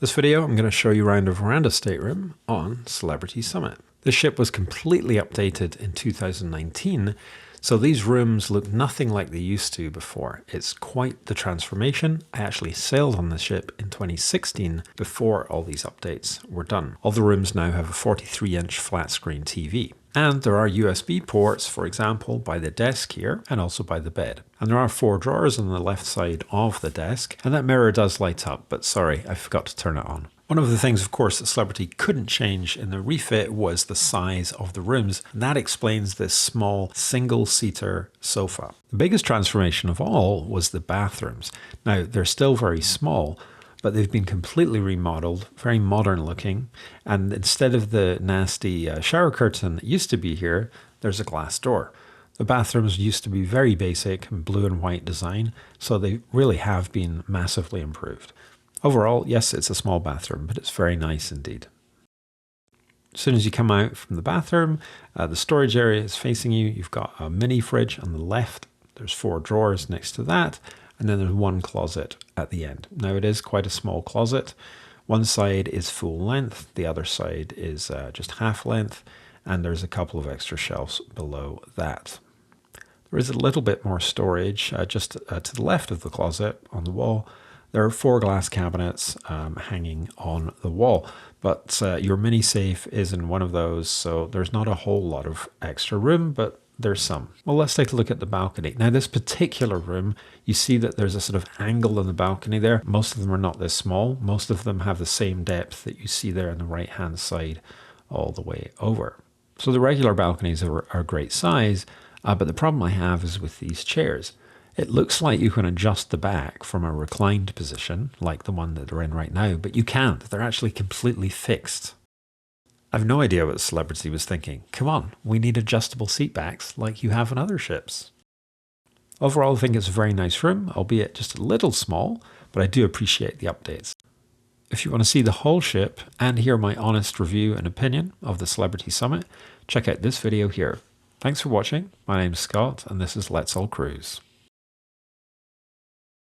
This video, I'm going to show you around a Veranda stateroom on Celebrity Summit. This ship was completely updated in 2019, so these rooms look nothing like they used to before. It's quite the transformation. I actually sailed on the ship in 2016 before all these updates were done. All the rooms now have a 43-inch flat screen TV. And there are USB ports, for example, by the desk here and also by the bed. And there are 4 drawers on the left side of the desk, and that mirror does light up, but sorry, I forgot to turn it on. One of the things, of course, that Celebrity couldn't change in the refit was the size of the rooms, and that explains this small single-seater sofa. The biggest transformation of all was the bathrooms. Now, they're still very small, but they've been completely remodeled, very modern looking, and instead of the nasty shower curtain that used to be here, there's a glass door. The bathrooms used to be very basic and blue and white design, so they really have been massively improved. Overall, yes, it's a small bathroom, but it's very nice indeed. As soon as you come out from the bathroom, the storage area is facing you. You've got a mini fridge on the left. There's 4 drawers next to that. And then there's 1 closet at the end. Now it is quite a small closet. One side is full length, the other side is just half length, and there's a couple of extra shelves below that. There is a little bit more storage just to the left of the closet on the wall. There are 4 glass cabinets hanging on the wall, but your mini safe is in one of those, so there's not a whole lot of extra room, but there's some. Well, let's take a look at the balcony. Now, this particular room, you see that there's a sort of angle in the balcony there. Most of them are not this small. Most of them have the same depth that you see there on the right-hand side all the way over. So the regular balconies are great size, but the problem I have is with these chairs. It looks like you can adjust the back from a reclined position, like the one that they're in right now, but you can't. They're actually completely fixed. I've no idea what Celebrity was thinking. Come on, we need adjustable seat backs like you have on other ships. Overall, I think it's a very nice room, albeit just a little small, but I do appreciate the updates. If you want to see the whole ship and hear my honest review and opinion of the Celebrity Summit, check out this video here. Thanks for watching. My name's Scott, and this is Let's All Cruise.